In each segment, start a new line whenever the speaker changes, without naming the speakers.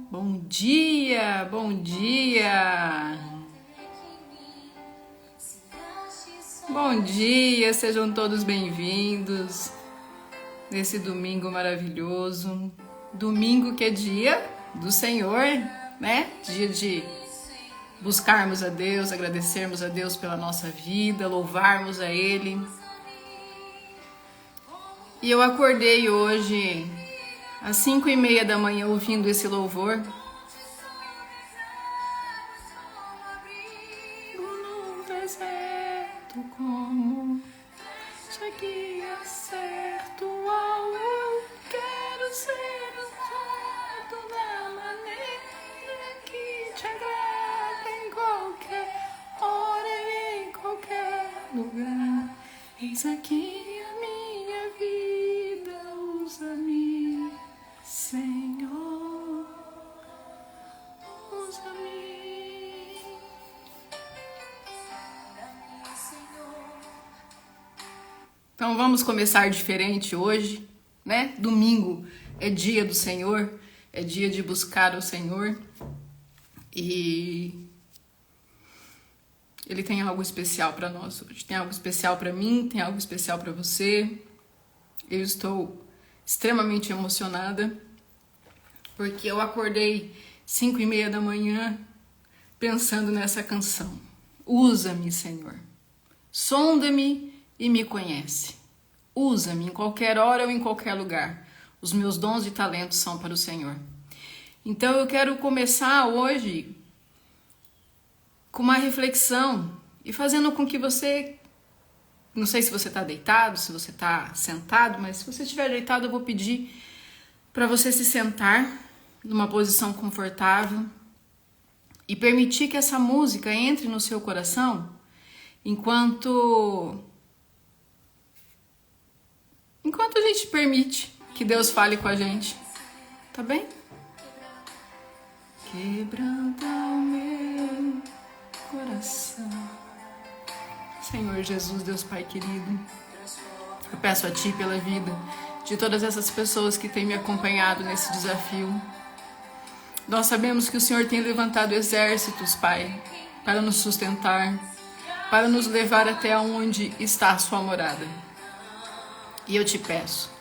Bom dia, bom dia. Bom dia, sejam todos bem-vindos nesse domingo maravilhoso. Domingo que é dia do Senhor, né? Dia de buscarmos a Deus, agradecermos a Deus pela nossa vida, louvarmos a Ele. E eu acordei hoje às 5:30 da manhã ouvindo esse louvor. No deserto como cheguei a certo ao eu quero ser usado da maneira que te agrada em qualquer hora e em qualquer lugar. Eis aqui a minha vida, usa-me, Senhor, usa-me. Então vamos começar diferente hoje, né? Domingo é dia do Senhor, é dia de buscar o Senhor e Ele tem algo especial para nós hoje. Tem algo especial para mim, tem algo especial para você. Eu estou extremamente emocionada porque eu acordei 5:30 da manhã pensando nessa canção. Usa-me, Senhor. Sonda-me e me conhece. Usa-me em qualquer hora ou em qualquer lugar. Os meus dons e talentos são para o Senhor. Então eu quero começar hoje com uma reflexão e fazendo com que você, não sei se você está deitado, se você está sentado, mas se você estiver deitado eu vou pedir para você se sentar numa posição confortável e permitir que essa música entre no seu coração enquanto a gente permite que Deus fale com a gente, tá bem? Quebranta o meu coração. Senhor Jesus, Deus Pai querido, eu peço a Ti pela vida de todas essas pessoas que têm me acompanhado nesse desafio. Nós sabemos que o Senhor tem levantado exércitos, Pai, para nos sustentar, para nos levar até onde está a Sua morada. E eu Te peço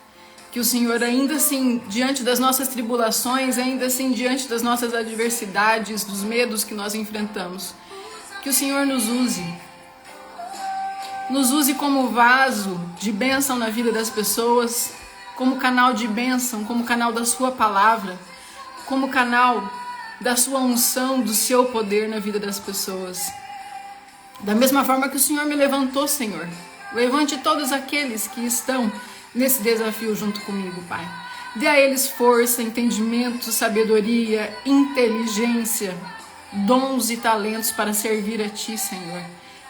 que o Senhor, ainda assim, diante das nossas tribulações, ainda assim, diante das nossas adversidades, dos medos que nós enfrentamos, que o Senhor nos use como vaso de bênção na vida das pessoas, como canal de bênção, como canal da Sua palavra, como canal da Sua unção, do Seu poder na vida das pessoas. Da mesma forma que o Senhor me levantou, Senhor, levante todos aqueles que estão nesse desafio junto comigo, Pai. Dê a eles força, entendimento, sabedoria, inteligência, dons e talentos para servir a Ti, Senhor,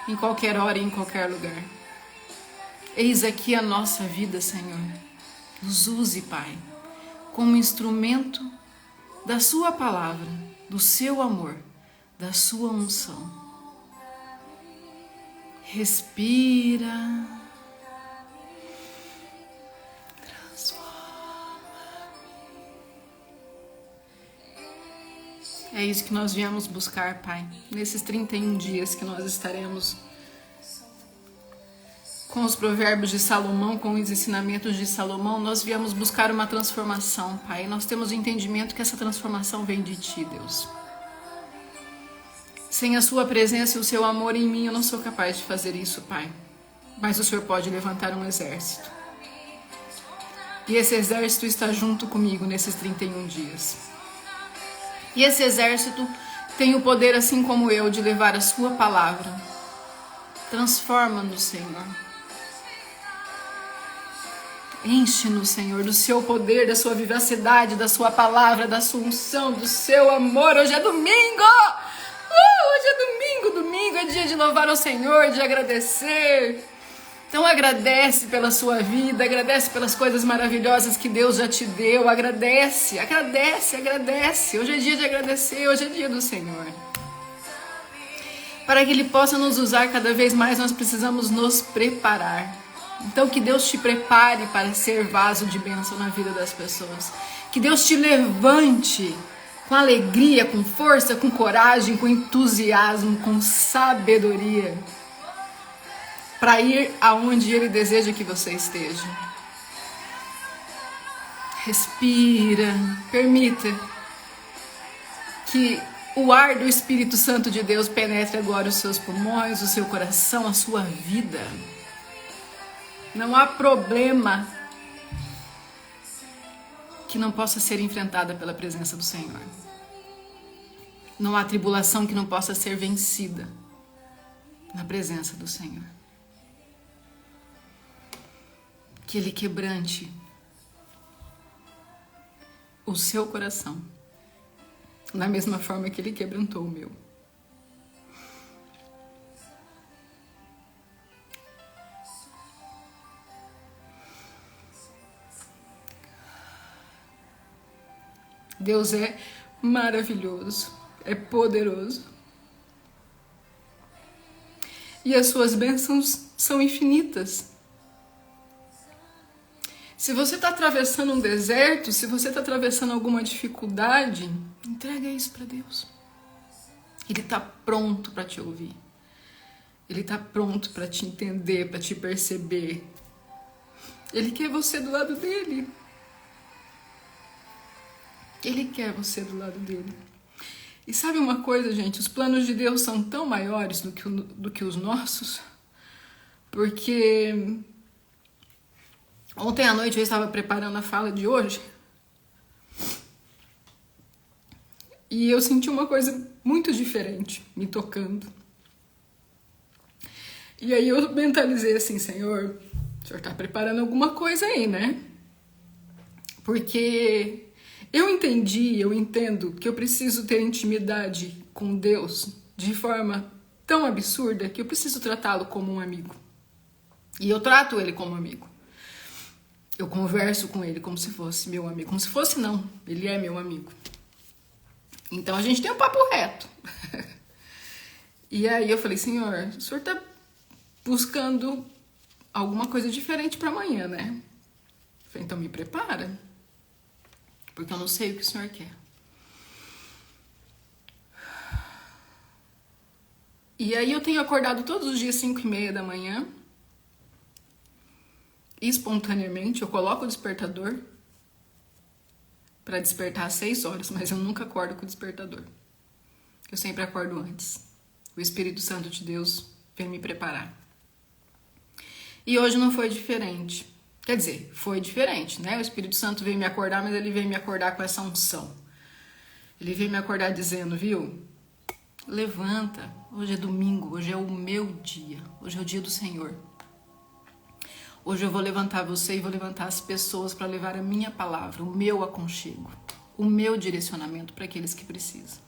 em qualquer hora e em qualquer lugar. Eis aqui a nossa vida, Senhor. Nos use, Pai, como instrumento da Sua palavra, do Seu amor, da Sua unção. Respira. É isso que nós viemos buscar, Pai, nesses 31 dias que nós estaremos com os provérbios de Salomão, com os ensinamentos de Salomão. Nós viemos buscar uma transformação, Pai. Nós temos o entendimento que essa transformação vem de Ti, Deus. Sem a Sua presença e o Seu amor em mim, eu não sou capaz de fazer isso, Pai. Mas o Senhor pode levantar um exército. E esse exército está junto comigo nesses 31 dias. E esse exército tem o poder, assim como eu, de levar a Sua palavra. Transforma-nos, Senhor. Enche-nos, Senhor, do Seu poder, da Sua vivacidade, da Sua palavra, da Sua unção, do Seu amor. Hoje é domingo! Hoje é domingo é dia de louvar ao Senhor, de agradecer. Então agradece pela sua vida, agradece pelas coisas maravilhosas que Deus já te deu, agradece. Hoje é dia de agradecer, hoje é dia do Senhor. Para que Ele possa nos usar cada vez mais, nós precisamos nos preparar. Então que Deus te prepare para ser vaso de bênção na vida das pessoas. Que Deus te levante com alegria, com força, com coragem, com entusiasmo, com sabedoria, para ir aonde Ele deseja que você esteja. Respira, permita que o ar do Espírito Santo de Deus penetre agora os seus pulmões, o seu coração, a sua vida. Não há problema que não possa ser enfrentada pela presença do Senhor. Não há tribulação que não possa ser vencida na presença do Senhor. Que Ele quebrante o seu coração da mesma forma que Ele quebrantou o meu. Deus é maravilhoso, é poderoso. E as suas bênçãos são infinitas. Se você está atravessando um deserto, se você está atravessando alguma dificuldade, entrega isso para Deus. Ele está pronto para te ouvir. Ele está pronto para te entender, para te perceber. Ele quer você do lado dele. Ele quer você do lado dele. E sabe uma coisa, gente? Os planos de Deus são tão maiores do que os nossos, porque ontem à noite eu estava preparando a fala de hoje e eu senti uma coisa muito diferente me tocando. E aí eu mentalizei assim, Senhor, o Senhor está preparando alguma coisa aí, né? Porque eu entendo que eu preciso ter intimidade com Deus de forma tão absurda que eu preciso tratá-lo como um amigo. E eu trato ele como amigo. Eu converso com ele como se fosse meu amigo. Como se fosse não, ele é meu amigo. Então a gente tem um papo reto. E aí eu falei, Senhor, o Senhor tá buscando alguma coisa diferente para amanhã, né? Eu falei, então me prepara. Porque eu não sei o que o Senhor quer. E aí eu tenho acordado todos os dias 5:30 da manhã. Espontaneamente, eu coloco o despertador para despertar às 6 horas, mas eu nunca acordo com o despertador. Eu sempre acordo antes. O Espírito Santo de Deus vem me preparar. E hoje não foi diferente. Quer dizer, foi diferente, né? O Espírito Santo veio me acordar, mas ele veio me acordar com essa unção. Ele veio me acordar dizendo, viu? Levanta, hoje é domingo, hoje é o meu dia, hoje é o dia do Senhor. Hoje eu vou levantar você e vou levantar as pessoas para levar a minha palavra, o meu aconchego, o meu direcionamento para aqueles que precisam.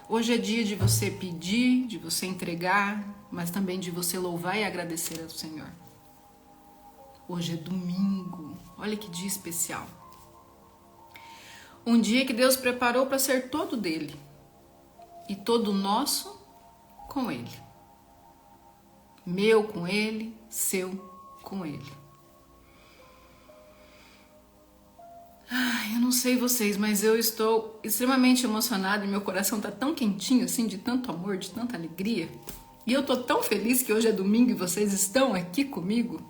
Hoje é dia de você pedir, de você entregar, mas também de você louvar e agradecer ao Senhor. Hoje é domingo, olha que dia especial. Um dia que Deus preparou para ser todo dele e todo nosso com ele. Meu com ele, seu com ele. Ai, eu não sei vocês, mas eu estou extremamente emocionada e meu coração tá tão quentinho assim, de tanto amor, de tanta alegria. E eu tô tão feliz que hoje é domingo e vocês estão aqui comigo.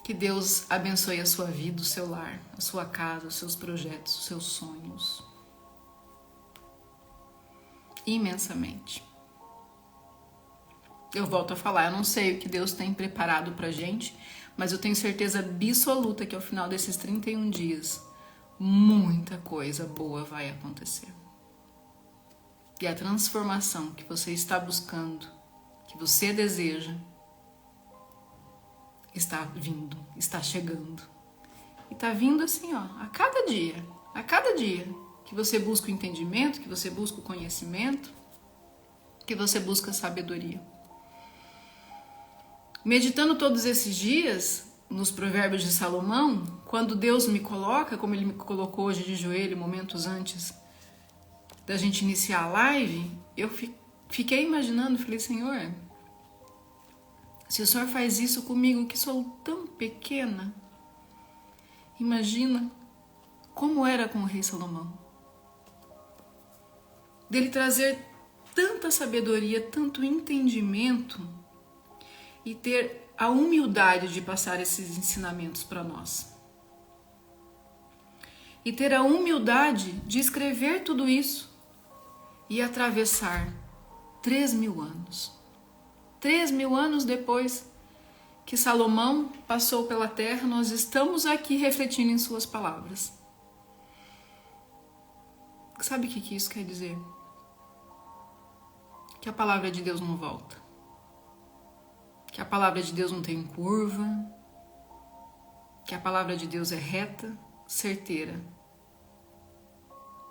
Que Deus abençoe a sua vida, o seu lar, a sua casa, os seus projetos, os seus sonhos. Imensamente. Eu volto a falar, eu não sei o que Deus tem preparado pra gente, mas eu tenho certeza absoluta que ao final desses 31 dias, muita coisa boa vai acontecer. E a transformação que você está buscando, que você deseja, está vindo, está chegando. E está vindo assim, ó, a cada dia que você busca o entendimento, que você busca o conhecimento, que você busca a sabedoria. Meditando todos esses dias nos provérbios de Salomão, quando Deus me coloca, como Ele me colocou hoje de joelho, momentos antes da gente iniciar a live, eu fiquei imaginando, falei, Senhor, Se o Senhor faz isso comigo, que sou tão pequena, imagina como era com o rei Salomão. Dele trazer tanta sabedoria, tanto entendimento e ter a humildade de passar esses ensinamentos para nós. E ter a humildade de escrever tudo isso e atravessar 3.000 anos. 3.000 anos depois que Salomão passou pela terra, nós estamos aqui refletindo em suas palavras. Sabe o que isso quer dizer? Que a palavra de Deus não volta. Que a palavra de Deus não tem curva. Que a palavra de Deus é reta, certeira.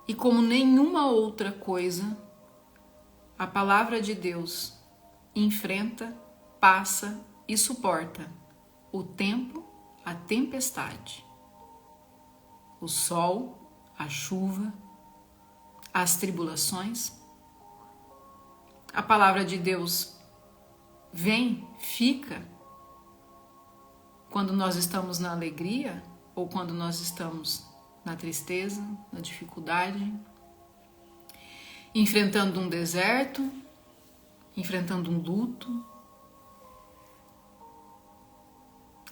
E como nenhuma outra coisa, a palavra de Deus enfrenta, passa e suporta o tempo, a tempestade, o sol, a chuva, as tribulações. A palavra de Deus vem, fica, quando nós estamos na alegria ou quando nós estamos na tristeza, na dificuldade, enfrentando um deserto, enfrentando um luto.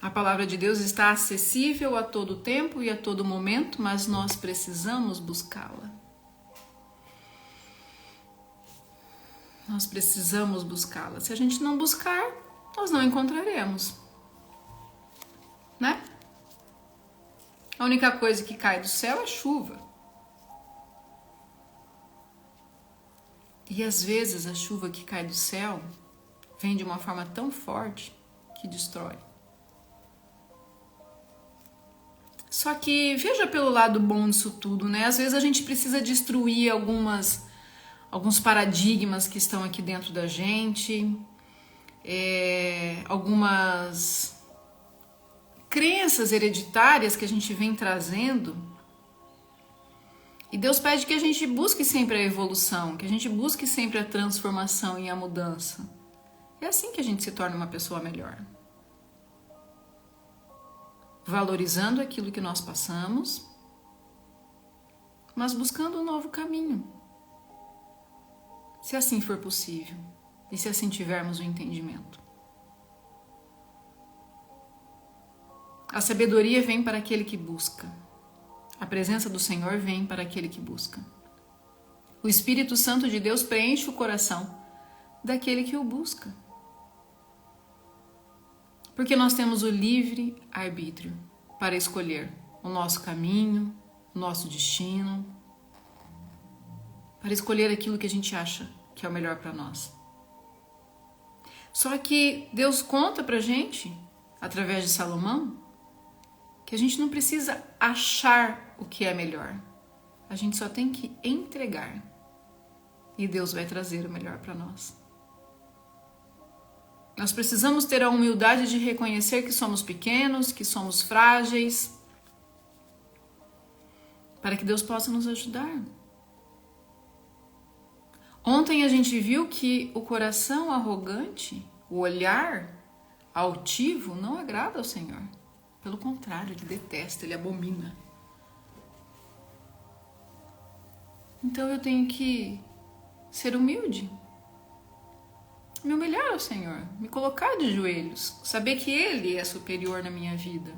A palavra de Deus está acessível a todo tempo e a todo momento, mas nós precisamos buscá-la. Nós precisamos buscá-la. Se a gente não buscar, nós não encontraremos, né? A única coisa que cai do céu é chuva. E às vezes a chuva que cai do céu vem de uma forma tão forte que destrói. Só que veja pelo lado bom disso tudo, né? Às vezes a gente precisa destruir alguns paradigmas que estão aqui dentro da gente, algumas crenças hereditárias que a gente vem trazendo. E Deus pede que a gente busque sempre a evolução, que a gente busque sempre a transformação e a mudança. É assim que a gente se torna uma pessoa melhor. Valorizando aquilo que nós passamos, mas buscando um novo caminho. Se assim for possível e se assim tivermos o entendimento. A sabedoria vem para aquele que busca. A presença do Senhor vem para aquele que busca. O Espírito Santo de Deus preenche o coração daquele que o busca. Porque nós temos o livre arbítrio para escolher o nosso caminho, o nosso destino, para escolher aquilo que a gente acha que é o melhor para nós. Só que Deus conta pra gente, através de Salomão, que a gente não precisa achar o que é melhor. A gente só tem que entregar. E Deus vai trazer o melhor para nós. Nós precisamos ter a humildade de reconhecer que somos pequenos, que somos frágeis, para que Deus possa nos ajudar. Ontem a gente viu que o coração arrogante, o olhar altivo, não agrada ao Senhor. Pelo contrário, ele detesta, ele abomina. Então eu tenho que ser humilde, me humilhar ao Senhor, me colocar de joelhos, saber que Ele é superior na minha vida.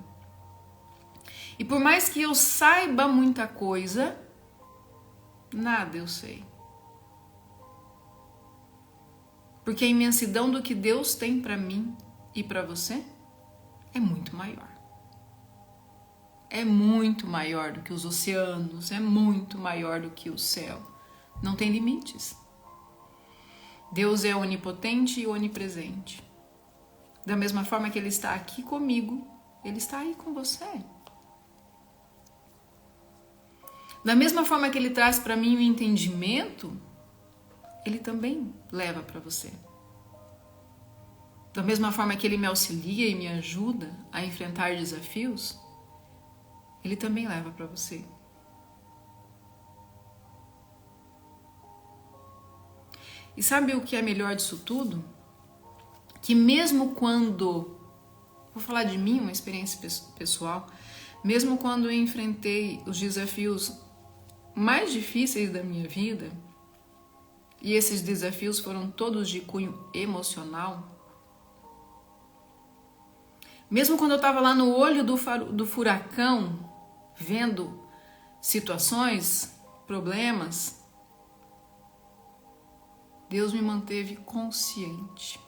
E por mais que eu saiba muita coisa, nada eu sei. Porque a imensidão do que Deus tem para mim e para você é muito maior. É muito maior do que os oceanos, é muito maior do que o céu. Não tem limites. Deus é onipotente e onipresente. Da mesma forma que Ele está aqui comigo, Ele está aí com você. Da mesma forma que Ele traz para mim o entendimento, Ele também leva para você. Da mesma forma que Ele me auxilia e me ajuda a enfrentar desafios, Ele também leva para você. E sabe o que é melhor disso tudo? que mesmo quando, vou falar de mim, uma experiência pessoal, mesmo quando eu enfrentei os desafios mais difíceis da minha vida, e esses desafios foram todos de cunho emocional, mesmo quando eu estava lá no olho do furacão, vendo situações, problemas, Deus me manteve consciente.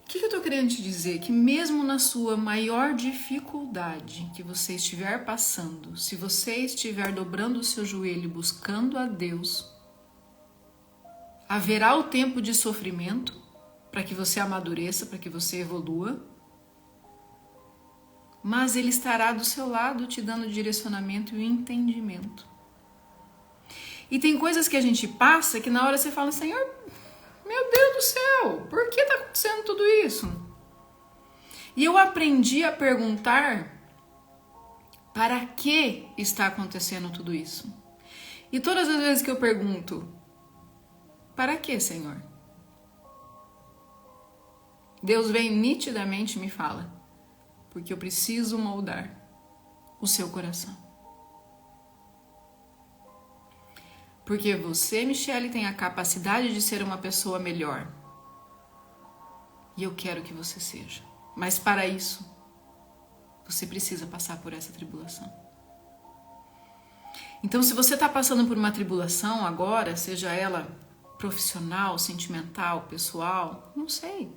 O que eu estou querendo te dizer? Que mesmo na sua maior dificuldade que você estiver passando, se você estiver dobrando o seu joelho e buscando a Deus, haverá o tempo de sofrimento para que você amadureça, para que você evolua, mas Ele estará do seu lado te dando direcionamento e entendimento. E tem coisas que a gente passa que na hora você fala, Senhor, meu Deus do céu, por que está acontecendo tudo isso? E eu aprendi a perguntar para que está acontecendo tudo isso. E todas as vezes que eu pergunto, para que, Senhor? Deus vem nitidamente e me fala, porque eu preciso moldar o seu coração. Porque você, Michele, tem a capacidade de ser uma pessoa melhor. E eu quero que você seja. Mas para isso, você precisa passar por essa tribulação. Então, se você está passando por uma tribulação agora, seja ela profissional, sentimental, pessoal, não sei.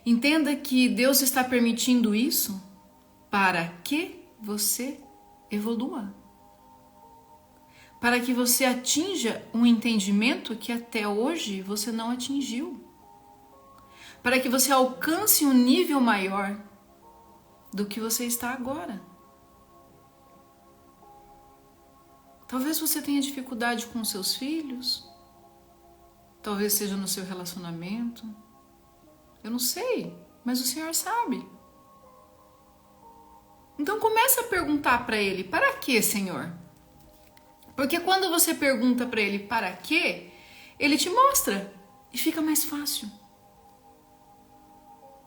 Entenda que Deus está permitindo isso para que você evolua. Para que você atinja um entendimento que até hoje você não atingiu. Para que você alcance um nível maior do que você está agora. Talvez você tenha dificuldade com seus filhos. Talvez seja no seu relacionamento. Eu não sei, mas o Senhor sabe. Então comece a perguntar para Ele, para quê, Senhor? Porque quando você pergunta para Ele para quê, Ele te mostra e fica mais fácil.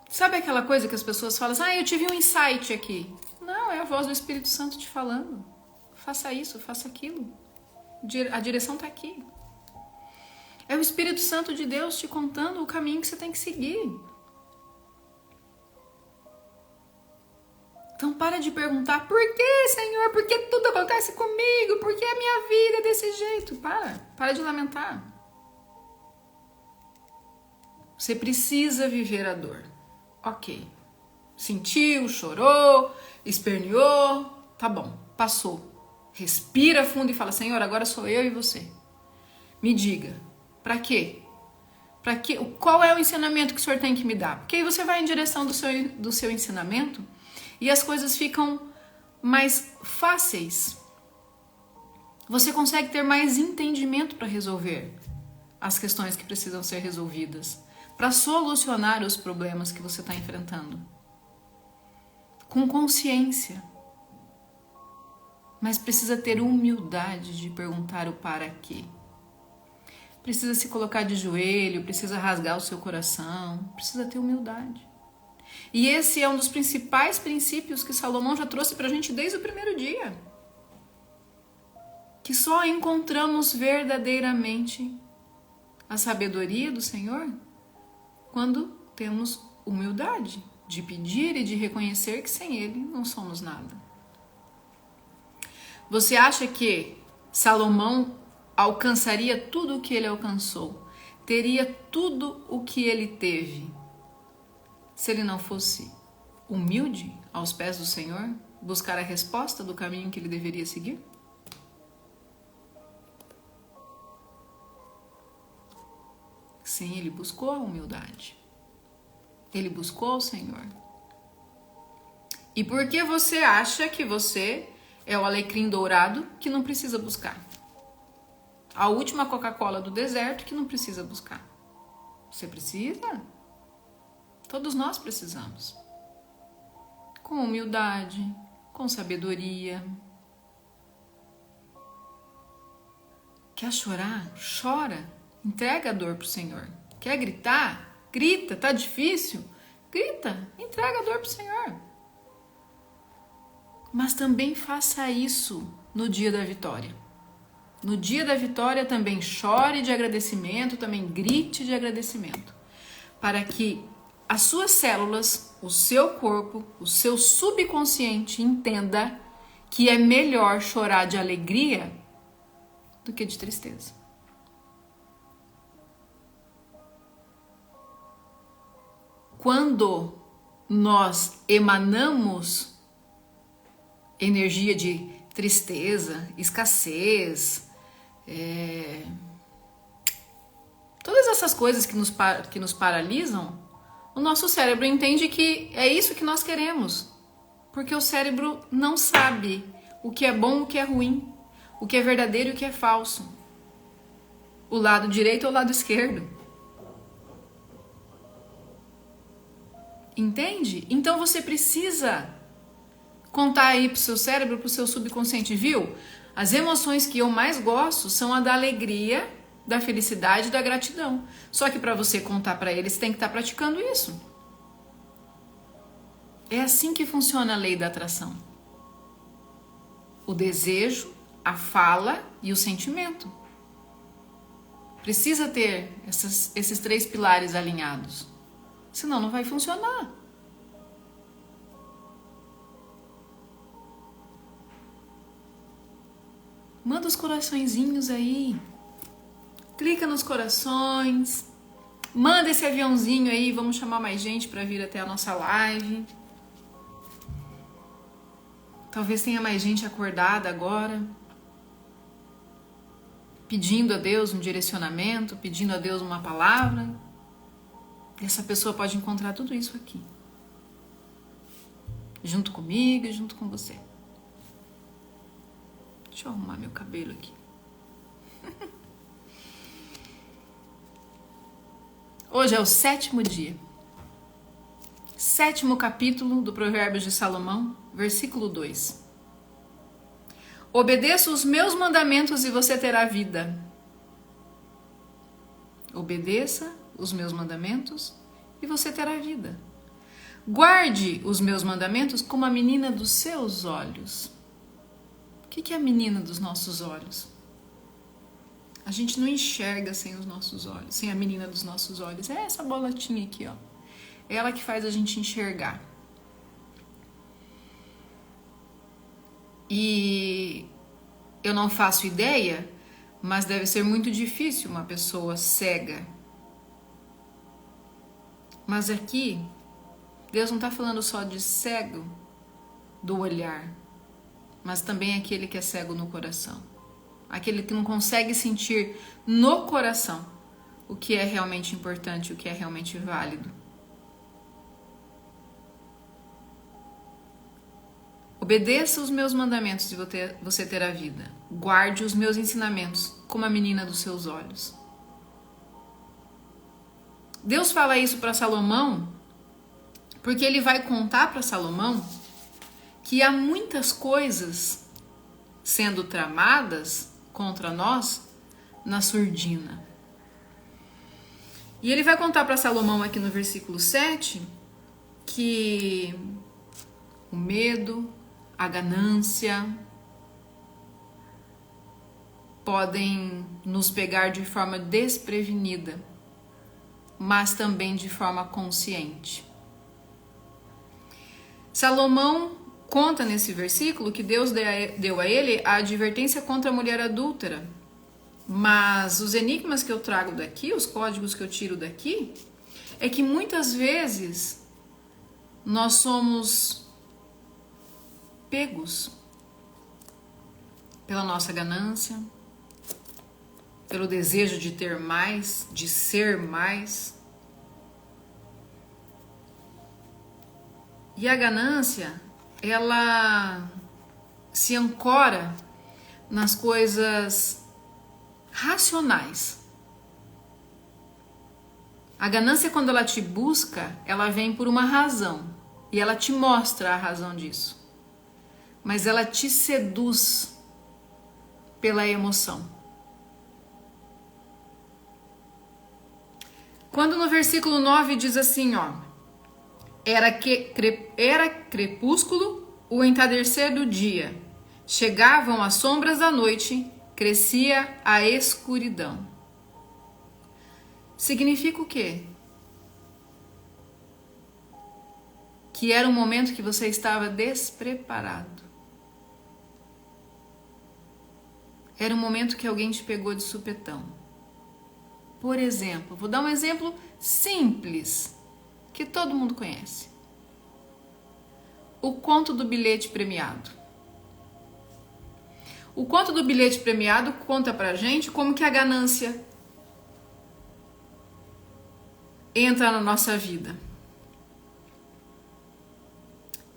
Sabe aquela coisa que as pessoas falam assim, eu tive um insight aqui. Não, é a voz do Espírito Santo te falando. Faça isso, faça aquilo. A direção está aqui. É o Espírito Santo de Deus te contando o caminho que você tem que seguir. Então para de perguntar, por que, Senhor? Por que tudo acontece comigo? Por que a minha vida é desse jeito? Para de lamentar. Você precisa viver a dor. Ok. Sentiu, chorou, esperneou, tá bom, passou. Respira fundo e fala, Senhor, agora sou eu e você. Me diga, para quê? Para quê? Qual é o ensinamento que o Senhor tem que me dar? Porque aí você vai em direção do seu ensinamento e as coisas ficam mais fáceis. Você consegue ter mais entendimento para resolver as questões que precisam ser resolvidas, para solucionar os problemas que você está enfrentando. Com consciência. Mas precisa ter humildade de perguntar o para quê. Precisa se colocar de joelho, precisa rasgar o seu coração, precisa ter humildade. E esse é um dos principais princípios que Salomão já trouxe para a gente desde o primeiro dia. Que só encontramos verdadeiramente a sabedoria do Senhor quando temos humildade de pedir e de reconhecer que sem Ele não somos nada. Você acha que Salomão alcançaria tudo o que ele alcançou, teria tudo o que ele teve, se ele não fosse humilde aos pés do Senhor, buscar a resposta do caminho que ele deveria seguir? Sim, ele buscou a humildade. Ele buscou o Senhor. E por que você acha que você é o alecrim dourado que não precisa buscar? A última Coca-Cola do deserto que não precisa buscar. Você precisa? Todos nós precisamos. Com humildade, com sabedoria. Quer chorar? Chora. Entrega a dor pro Senhor. Quer gritar? Grita. Tá difícil? Grita. Entrega a dor pro Senhor. Mas também faça isso no dia da vitória. No dia da vitória também chore de agradecimento, também grite de agradecimento. Para que as suas células, o seu corpo, o seu subconsciente entenda que é melhor chorar de alegria do que de tristeza. Quando nós emanamos energia de tristeza, escassez, todas essas coisas que nos paralisam, o nosso cérebro entende que é isso que nós queremos. Porque o cérebro não sabe o que é bom, o que é ruim, o que é verdadeiro e o que é falso. O lado direito ou o lado esquerdo. Entende? Então você precisa contar aí pro seu cérebro, pro seu subconsciente, viu? As emoções que eu mais gosto são a da alegria, da felicidade e da gratidão. Só que para você contar para ele, você tem que estar praticando isso. É assim que funciona a lei da atração. O desejo, a fala e o sentimento. Precisa ter esses 3 pilares alinhados. Senão não vai funcionar. Manda os coraçõezinhos aí. Clica nos corações. Manda esse aviãozinho aí. Vamos chamar mais gente para vir até a nossa live. Talvez tenha mais gente acordada agora. Pedindo a Deus um direcionamento. Pedindo a Deus uma palavra. E essa pessoa pode encontrar tudo isso aqui. Junto comigo e junto com você. Deixa eu arrumar meu cabelo aqui. Hoje é o 7º dia. 7º capítulo do Provérbios de Salomão, versículo 2. Obedeça os meus mandamentos e você terá vida. Obedeça os meus mandamentos e você terá vida. Guarde os meus mandamentos como a menina dos seus olhos. O que é a menina dos nossos olhos? A gente não enxerga sem os nossos olhos, sem a menina dos nossos olhos. É essa bolotinha aqui, ó. É ela que faz a gente enxergar. E eu não faço ideia, mas deve ser muito difícil uma pessoa cega. Mas aqui, Deus não está falando só de cego do olhar, mas também aquele que é cego no coração. Aquele que não consegue sentir no coração o que é realmente importante, o que é realmente válido. Obedeça os meus mandamentos e você terá vida. Guarde os meus ensinamentos como a menina dos seus olhos. Deus fala isso para Salomão porque ele vai contar para Salomão que há muitas coisas sendo tramadas contra nós na surdina. E ele vai contar para Salomão aqui no versículo 7 que o medo, a ganância podem nos pegar de forma desprevenida, mas também de forma consciente. Salomão conta nesse versículo que Deus deu a ele a advertência contra a mulher adúltera. Mas os enigmas que eu trago daqui, os códigos que eu tiro daqui, é que muitas vezes nós somos pegos pela nossa ganância, pelo desejo de ter mais, de ser mais. E a ganância, ela se ancora nas coisas racionais. A ganância, quando ela te busca, ela vem por uma razão e ela te mostra a razão disso. Mas ela te seduz pela emoção. Quando no versículo 9 diz assim, ó, era crepúsculo, o entardecer do dia, chegavam as sombras da noite, crescia a escuridão. Significa o quê? Que era um momento que você estava despreparado. Era um momento que alguém te pegou de supetão. Por exemplo, vou dar um exemplo simples, que todo mundo conhece. O conto do bilhete premiado. O conto do bilhete premiado conta pra gente como que a ganância entra na nossa vida.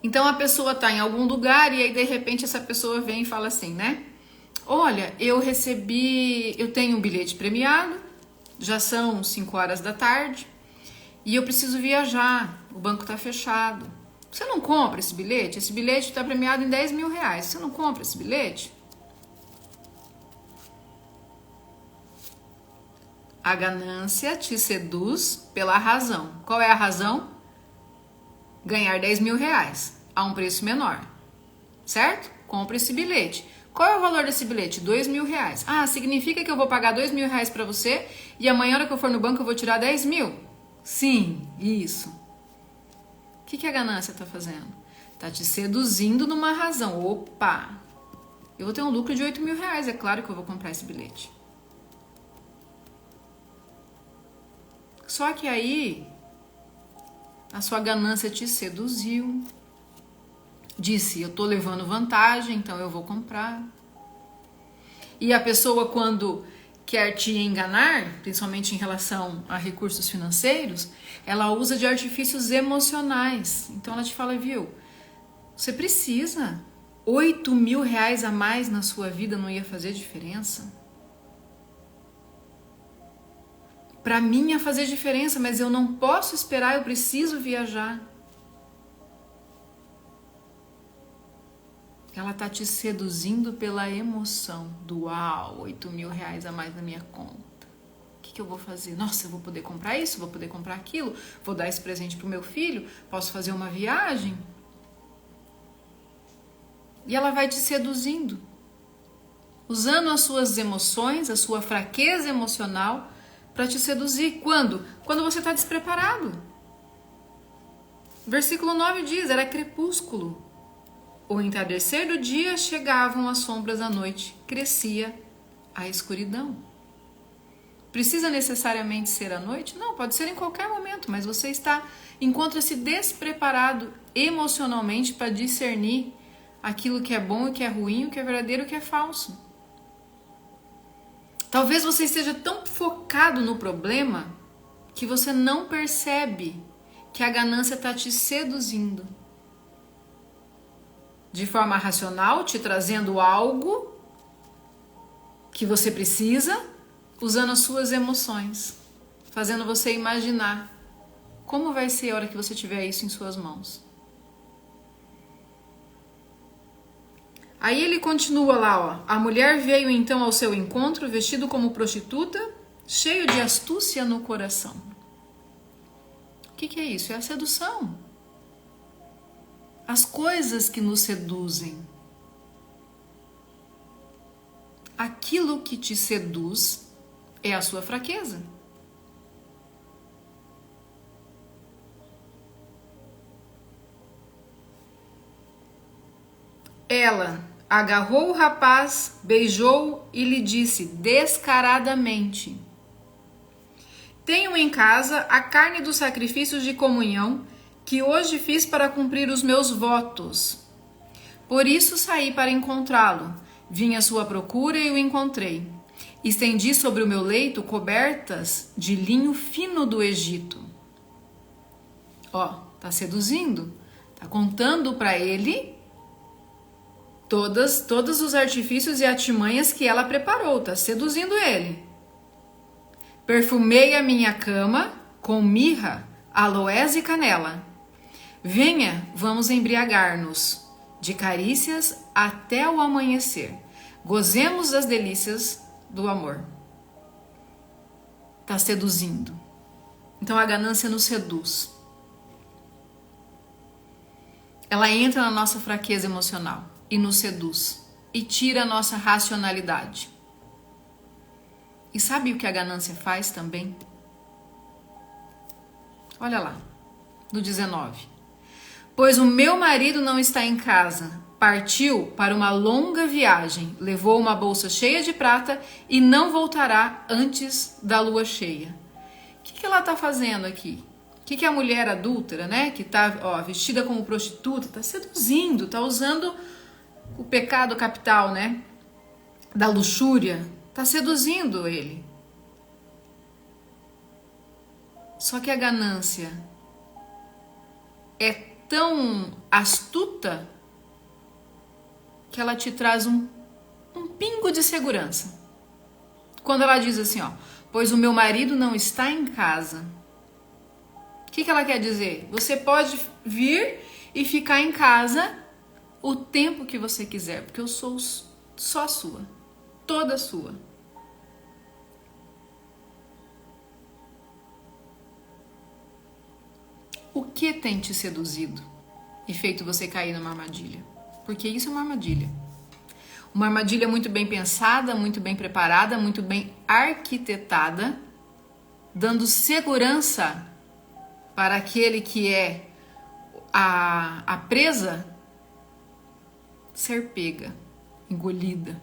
Então a pessoa tá em algum lugar e aí de repente essa pessoa vem e fala assim, né? Olha, eu tenho um bilhete premiado, já são 5 horas da tarde e eu preciso viajar, o banco tá fechado. Você não compra esse bilhete? Esse bilhete tá premiado em 10 mil reais. Você não compra esse bilhete? A ganância te seduz pela razão. Qual é a razão? Ganhar 10 mil reais a um preço menor, certo? Compre esse bilhete. Qual é o valor desse bilhete? 2 mil reais. Ah, significa que eu vou pagar 2 mil reais para você e amanhã, na hora que eu for no banco, eu vou tirar 10 mil? Sim, isso. O que a ganância está fazendo? Está te seduzindo numa razão. Opa, eu vou ter um lucro de 8 mil reais, é claro que eu vou comprar esse bilhete. Só que aí, a sua ganância te seduziu. Disse, eu tô levando vantagem, então eu vou comprar. E a pessoa, quando quer te enganar, principalmente em relação a recursos financeiros, ela usa de artifícios emocionais. Então ela te fala, viu, você precisa. 8 mil reais a mais na sua vida não ia fazer diferença? Para mim ia fazer diferença, mas eu não posso esperar, eu preciso viajar. Ela tá te seduzindo pela emoção do uau, 8 mil reais a mais na minha conta. O que eu vou fazer? Nossa, eu vou poder comprar isso, vou poder comprar aquilo, vou dar esse presente pro meu filho, posso fazer uma viagem. E ela vai te seduzindo, usando as suas emoções, a sua fraqueza emocional para te seduzir. Quando? Quando você está despreparado. Versículo 9 diz, era crepúsculo. O entardecer do dia chegavam as sombras da noite, crescia a escuridão. Precisa necessariamente ser à noite? Não, pode ser em qualquer momento, mas você encontra-se despreparado emocionalmente para discernir aquilo que é bom e que é ruim, o que é verdadeiro e o que é falso. Talvez você esteja tão focado no problema que você não percebe que a ganância está te seduzindo. De forma racional, te trazendo algo que você precisa, usando as suas emoções, fazendo você imaginar como vai ser a hora que você tiver isso em suas mãos. Aí ele continua lá, ó. A mulher veio então ao seu encontro, vestido como prostituta, cheio de astúcia no coração. O que é isso? É a sedução. As coisas que nos seduzem. Aquilo que te seduz é a sua fraqueza. Ela agarrou o rapaz, beijou e lhe disse descaradamente: tenho em casa a carne dos sacrifícios de comunhão que hoje fiz para cumprir os meus votos. Por isso saí para encontrá-lo. Vim à sua procura e o encontrei. Estendi sobre o meu leito cobertas de linho fino do Egito. Ó, tá seduzindo, tá contando para ele todos os artifícios e artimanhas que ela preparou, tá seduzindo ele. Perfumei a minha cama com mirra, aloés e canela. Venha, vamos embriagar-nos de carícias até o amanhecer. Gozemos das delícias do amor. Tá seduzindo. Então a ganância nos seduz. Ela entra na nossa fraqueza emocional e nos seduz e tira a nossa racionalidade. E sabe o que a ganância faz também? Olha lá, no 19. Pois o meu marido não está em casa, partiu para uma longa viagem, levou uma bolsa cheia de prata e não voltará antes da lua cheia. O que ela está fazendo aqui? O que a mulher adúltera, né, que está vestida como prostituta, está seduzindo, está usando o pecado capital, né, da luxúria, está seduzindo ele. Só que a ganância é tão astuta que ela te traz um pingo de segurança. Quando ela diz assim, pois o meu marido não está em casa. O que ela quer dizer? Você pode vir e ficar em casa o tempo que você quiser, porque eu sou só sua, toda sua. O que tem te seduzido e feito você cair numa armadilha? Porque isso é uma armadilha. Uma armadilha muito bem pensada, muito bem preparada, muito bem arquitetada, dando segurança para aquele que é a presa ser pega, engolida.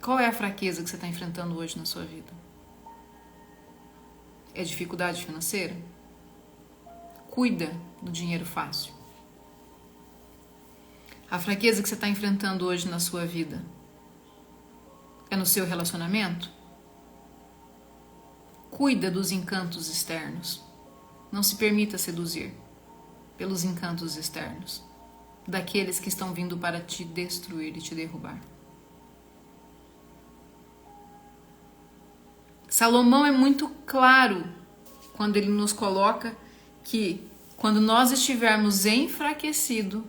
Qual é a fraqueza que você está enfrentando hoje na sua vida? É dificuldade financeira? Cuida do dinheiro fácil. A fraqueza que você está enfrentando hoje na sua vida é no seu relacionamento? Cuida dos encantos externos. Não se permita seduzir pelos encantos externos, daqueles que estão vindo para te destruir e te derrubar. Salomão é muito claro quando ele nos coloca que quando nós estivermos enfraquecidos,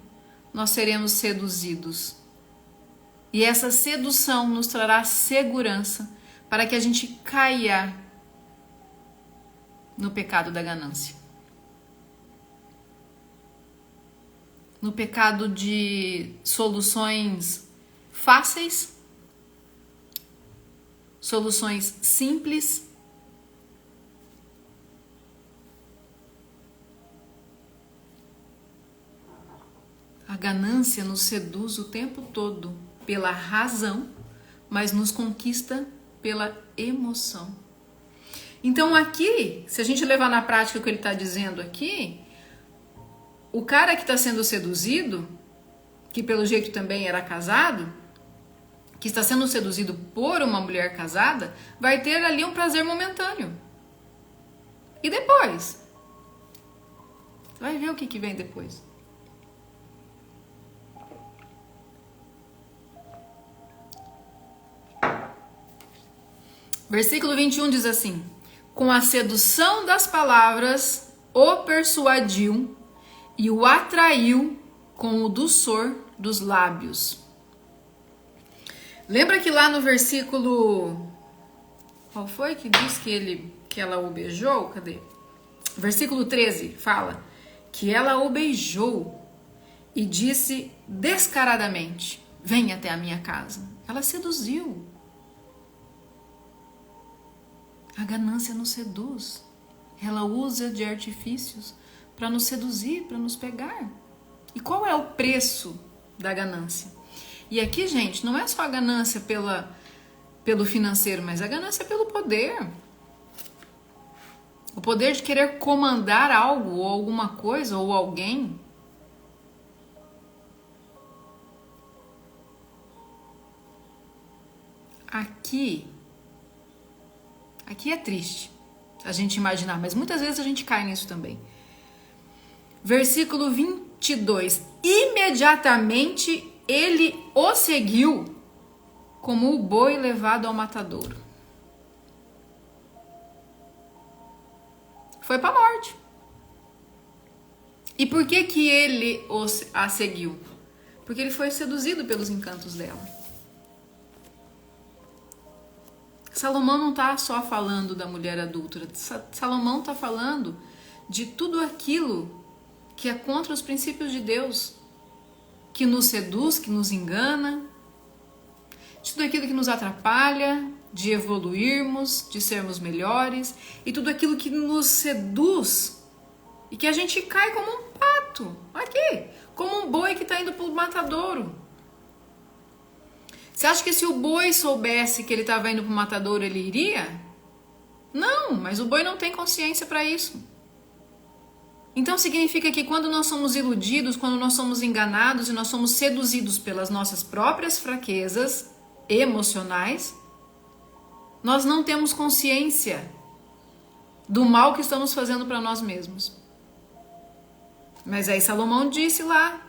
nós seremos seduzidos. E essa sedução nos trará segurança para que a gente caia no pecado da ganância. No pecado de soluções fáceis, soluções simples. A ganância nos seduz o tempo todo pela razão, mas nos conquista pela emoção. Então aqui, se a gente levar na prática o que ele está dizendo aqui, o cara que está sendo seduzido, que pelo jeito também era casado, que está sendo seduzido por uma mulher casada, vai ter ali um prazer momentâneo. E depois? Você vai ver o que vem depois. Versículo 21 diz assim: com a sedução das palavras o persuadiu e o atraiu com o doçor dos lábios. Lembra que lá no versículo... Qual foi que diz que ela o beijou? Cadê? Versículo 13 fala que ela o beijou e disse descaradamente: vem até a minha casa. Ela seduziu. A ganância nos seduz. Ela usa de artifícios para nos seduzir, para nos pegar. E qual é o preço da ganância? E aqui, gente, não é só a ganância pelo financeiro, mas a ganância pelo poder. O poder de querer comandar algo, ou alguma coisa, ou alguém. Aqui é triste a gente imaginar, mas muitas vezes a gente cai nisso também. Versículo 22. Imediatamente ele o seguiu como o boi levado ao matadouro. Foi para a morte. E por que ele a seguiu? Porque ele foi seduzido pelos encantos dela. Salomão não está só falando da mulher adúltera. Salomão está falando de tudo aquilo que é contra os princípios de Deus, que nos seduz, que nos engana, de tudo aquilo que nos atrapalha de evoluirmos, de sermos melhores, e tudo aquilo que nos seduz e que a gente cai como um pato, aqui, como um boi que está indo para o matadouro. Você acha que se o boi soubesse que ele estava indo para o matadouro, ele iria? Não, mas o boi não tem consciência para isso. Então significa que quando nós somos iludidos, quando nós somos enganados e nós somos seduzidos pelas nossas próprias fraquezas emocionais, nós não temos consciência do mal que estamos fazendo para nós mesmos. Mas aí Salomão disse lá,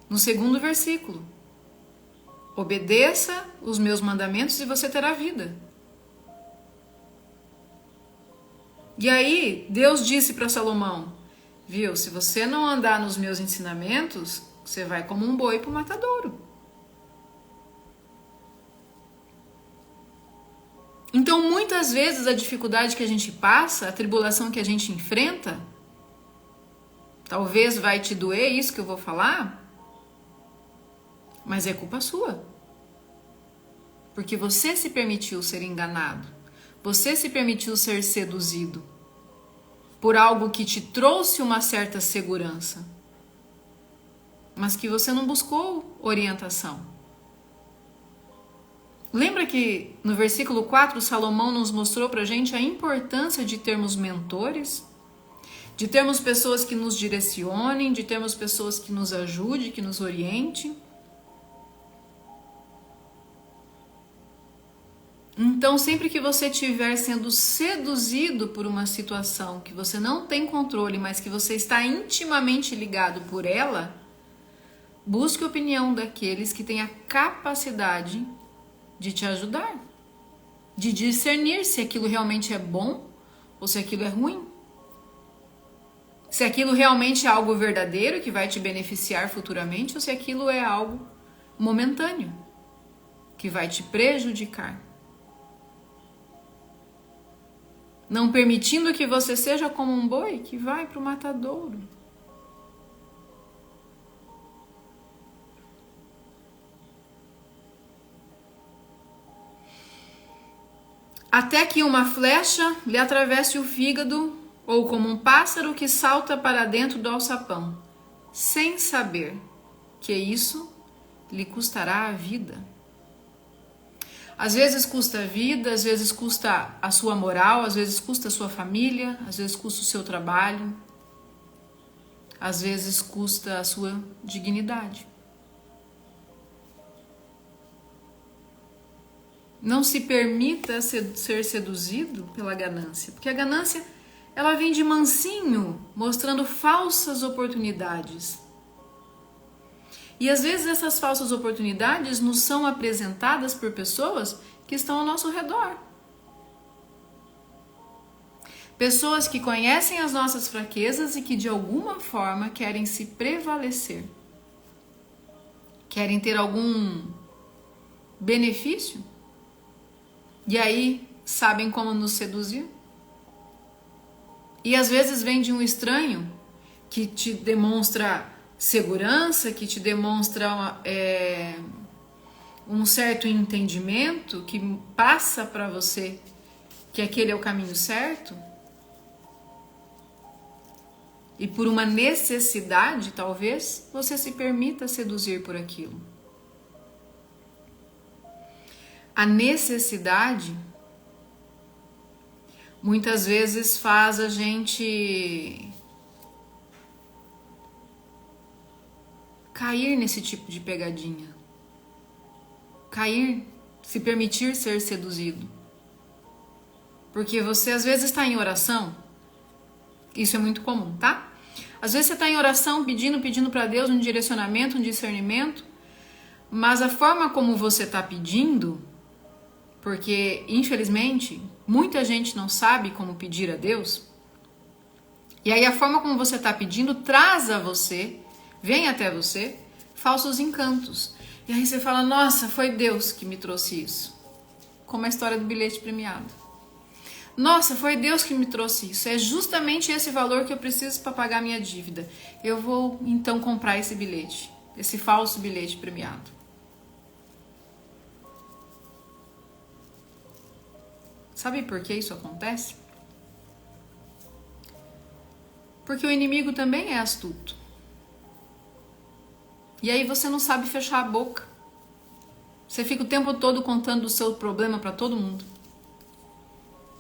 no 2º versículo, obedeça os meus mandamentos e você terá vida. E aí Deus disse para Salomão, viu, se você não andar nos meus ensinamentos, você vai como um boi para o matadouro. Então muitas vezes a dificuldade que a gente passa, a tribulação que a gente enfrenta, talvez vai te doer isso que eu vou falar, mas é culpa sua. Porque você se permitiu ser enganado. Você se permitiu ser seduzido por algo que te trouxe uma certa segurança, mas que você não buscou orientação. Lembra que no versículo 4 Salomão nos mostrou pra gente a importância de termos mentores? De termos pessoas que nos direcionem, de termos pessoas que nos ajudem, que nos orientem. Então, sempre que você estiver sendo seduzido por uma situação que você não tem controle, mas que você está intimamente ligado por ela, busque a opinião daqueles que têm a capacidade de te ajudar, de discernir se aquilo realmente é bom ou se aquilo é ruim. Se aquilo realmente é algo verdadeiro que vai te beneficiar futuramente ou se aquilo é algo momentâneo que vai te prejudicar. Não permitindo que você seja como um boi que vai para o matadouro. Até que uma flecha lhe atravesse o fígado, ou como um pássaro que salta para dentro do alçapão, sem saber que isso lhe custará a vida. Às vezes custa a vida, às vezes custa a sua moral, às vezes custa a sua família, às vezes custa o seu trabalho, às vezes custa a sua dignidade. Não se permita ser seduzido pela ganância, porque a ganância ela vem de mansinho, mostrando falsas oportunidades. E às vezes essas falsas oportunidades nos são apresentadas por pessoas que estão ao nosso redor. Pessoas que conhecem as nossas fraquezas e que de alguma forma querem se prevalecer. Querem ter algum benefício. E aí sabem como nos seduzir. E às vezes vem de um estranho que te demonstra segurança, que te demonstra um certo entendimento, que passa para você que aquele é o caminho certo. E por uma necessidade, talvez, você se permita seduzir por aquilo. A necessidade muitas vezes faz a gente cair nesse tipo de pegadinha. Cair, se permitir ser seduzido. Porque você às vezes está em oração, isso é muito comum, tá? Às vezes você está em oração pedindo para Deus um direcionamento, um discernimento, mas a forma como você está pedindo, porque infelizmente muita gente não sabe como pedir a Deus, e aí a forma como você está pedindo traz a você, vem até você, falsos encantos. E aí você fala, nossa, foi Deus que me trouxe isso. como a história do bilhete premiado. Nossa, foi Deus que me trouxe isso. É justamente esse valor que eu preciso para pagar minha dívida. Eu vou então comprar esse bilhete, esse falso bilhete premiado. Sabe por que isso acontece? Porque o inimigo também é astuto. E aí você não sabe fechar a boca. Você fica o tempo todo contando o seu problema para todo mundo.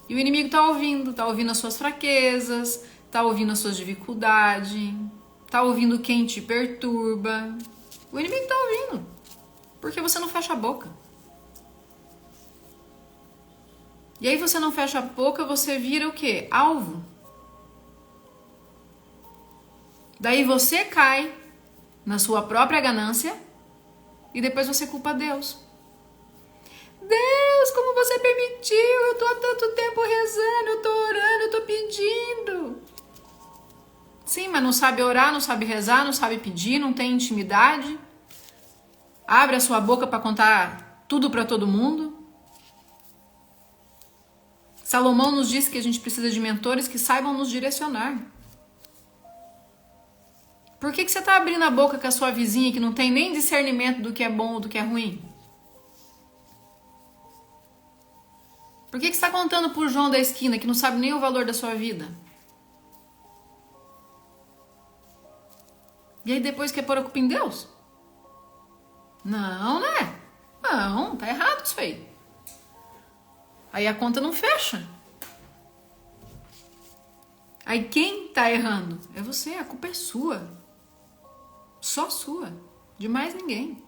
E o inimigo tá ouvindo as suas fraquezas, tá ouvindo as suas dificuldades, tá ouvindo quem te perturba. O inimigo tá ouvindo, porque você não fecha a boca. E aí você não fecha a boca, você vira o quê? Alvo. Daí você cai na sua própria ganância e depois você culpa Deus. Deus, como você permitiu? Eu tô há tanto tempo rezando, eu tô orando, eu tô pedindo. Sim, mas não sabe orar, não sabe rezar, não sabe pedir, não tem intimidade. Abre a sua boca para contar tudo para todo mundo. Salomão nos diz que a gente precisa de mentores que saibam nos direcionar. Por que você tá abrindo a boca com a sua vizinha que não tem nem discernimento do que é bom ou do que é ruim? Por que você está contando pro João da esquina que não sabe nem o valor da sua vida? E aí depois quer pôr a culpa em Deus? Não, né? Não, tá errado isso aí. Aí a conta não fecha. Aí quem tá errando? É você, a culpa é sua. Só sua. De mais ninguém.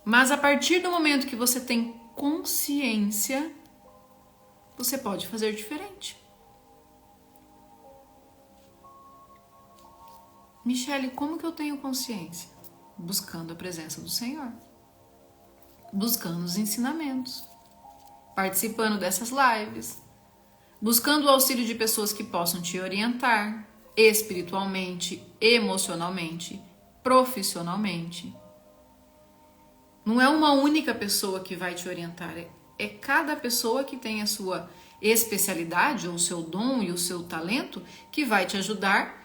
Mas a partir do momento que você tem consciência, você pode fazer diferente. Michele, como que eu tenho consciência? Buscando a presença do Senhor. Buscando os ensinamentos. Participando dessas lives. Buscando o auxílio de pessoas que possam te orientar espiritualmente, emocionalmente, profissionalmente. Não é uma única pessoa que vai te orientar, é cada pessoa que tem a sua especialidade, ou o seu dom e o seu talento, que vai te ajudar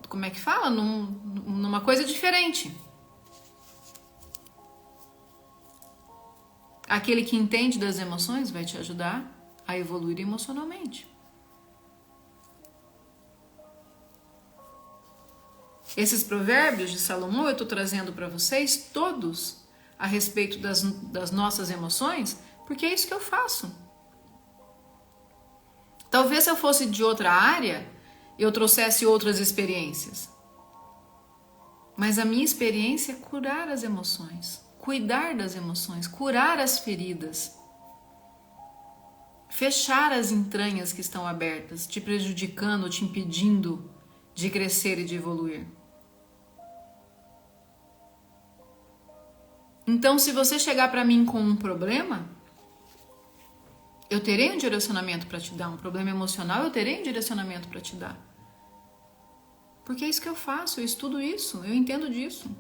como é que fala? Numa coisa diferente. Aquele que entende das emoções vai te ajudar a evoluir emocionalmente. Esses provérbios de Salomão eu estou trazendo para vocês todos a respeito das nossas emoções, porque é isso que eu faço. Talvez se eu fosse de outra área, eu trouxesse outras experiências. Mas a minha experiência é curar as emoções, cuidar das emoções, curar as feridas, fechar as entranhas que estão abertas, te prejudicando, te impedindo de crescer e de evoluir. Então, se você chegar para mim com um problema, eu terei um direcionamento para te dar. Um problema emocional, eu terei um direcionamento para te dar. Porque é isso que eu faço, eu estudo isso, eu entendo disso.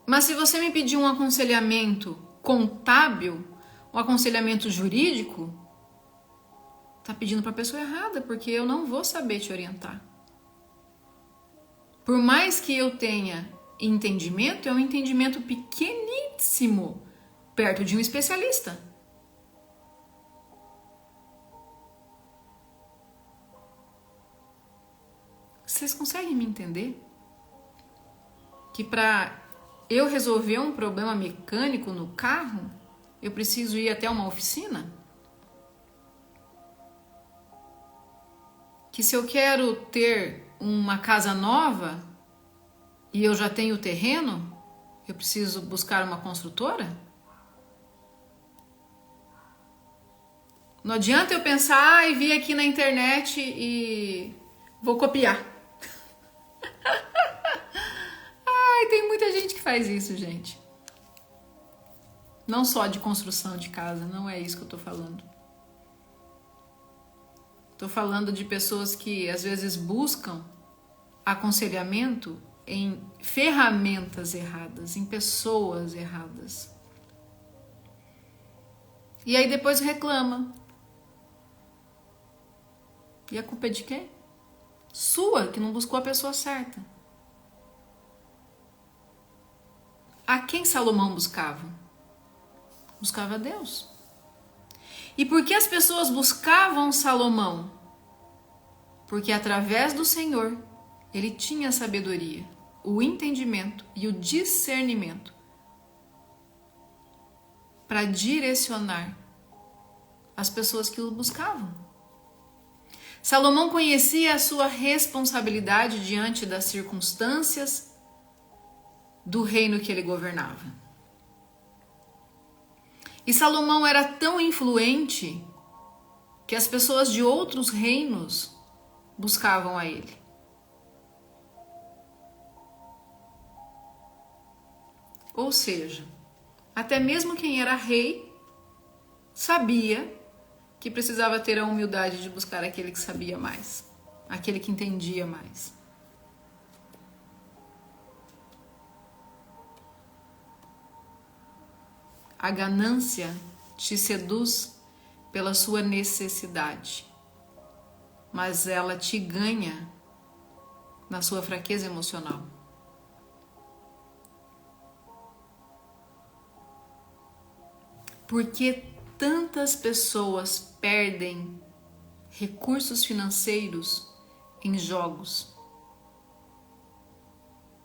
Mas se você me pedir um aconselhamento contábil, um aconselhamento jurídico, tá pedindo para a pessoa errada, porque eu não vou saber te orientar. Por mais que eu tenha entendimento, é um entendimento pequeníssimo perto de um especialista. Vocês conseguem me entender? Que para eu resolver um problema mecânico no carro, eu preciso ir até uma oficina? Que se eu quero ter uma casa nova e eu já tenho o terreno, eu preciso buscar uma construtora? Não adianta eu pensar e vir aqui na internet e vou copiar. Ai, tem muita gente que faz isso, gente. Não só de construção de casa, não é isso que eu tô falando. Tô falando de pessoas que às vezes buscam aconselhamento em ferramentas erradas, em pessoas erradas. E aí depois reclama. E a culpa é de quem? Sua, que não buscou a pessoa certa. A quem Salomão buscava? Buscava a Deus. E por que as pessoas buscavam Salomão? Porque através do Senhor, ele tinha a sabedoria, o entendimento e o discernimento para direcionar as pessoas que o buscavam. Salomão conhecia a sua responsabilidade diante das circunstâncias do reino que ele governava. E Salomão era tão influente que as pessoas de outros reinos buscavam a ele. Ou seja, até mesmo quem era rei sabia que precisava ter a humildade de buscar aquele que sabia mais, aquele que entendia mais. A ganância te seduz pela sua necessidade, mas ela te ganha na sua fraqueza emocional. Por que tantas pessoas perdem recursos financeiros em jogos,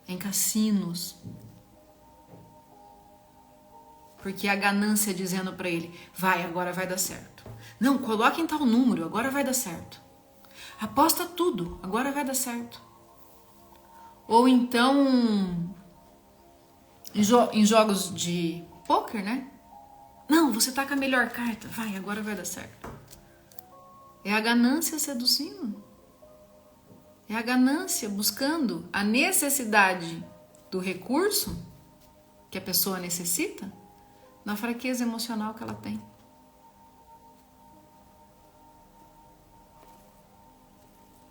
em cassinos? Porque a ganância dizendo para ele, vai, agora vai dar certo. Não, coloque em tal número, agora vai dar certo. Aposta tudo, agora vai dar certo. Ou então, em jogos de pôquer, né? Não, você tá com a melhor carta, vai, agora vai dar certo. É a ganância seduzindo. É a ganância buscando a necessidade do recurso que a pessoa necessita na fraqueza emocional que ela tem.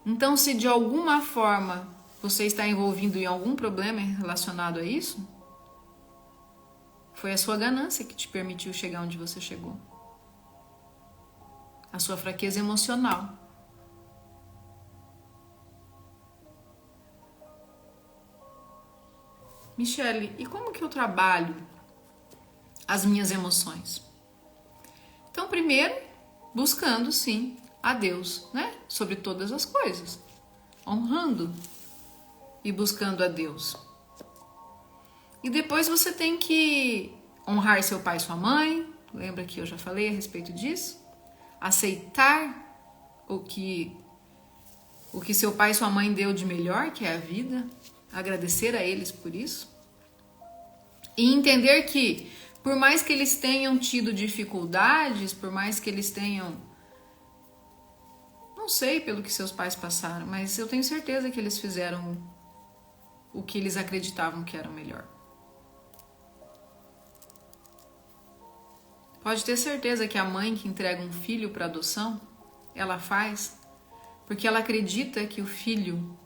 Então, se de alguma forma você está envolvido em algum problema relacionado a isso, foi a sua ganância que te permitiu chegar onde você chegou. A sua fraqueza emocional. Michele, e como que eu trabalho as minhas emoções? Então, primeiro, buscando, sim, a Deus, né? Sobre todas as coisas. Honrando e buscando a Deus. E depois você tem que honrar seu pai e sua mãe. Lembra que eu já falei a respeito disso? Aceitar o que seu pai e sua mãe deu de melhor, que é a vida. Agradecer a eles por isso. E entender que, por mais que eles tenham tido dificuldades, por mais que eles tenham... Não sei pelo que seus pais passaram, mas eu tenho certeza que eles fizeram o que eles acreditavam que era o melhor. Pode ter certeza que a mãe que entrega um filho para adoção, ela faz porque ela acredita que o filho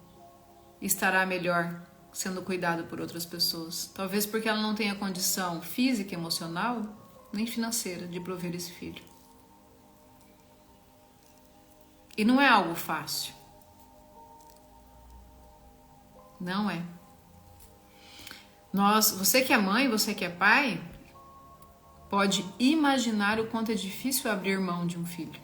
estará melhor sendo cuidado por outras pessoas. Talvez porque ela não tenha condição física, emocional, nem financeira de prover esse filho. E não é algo fácil. Não é. Você que é mãe, você que é pai, pode imaginar o quanto é difícil abrir mão de um filho.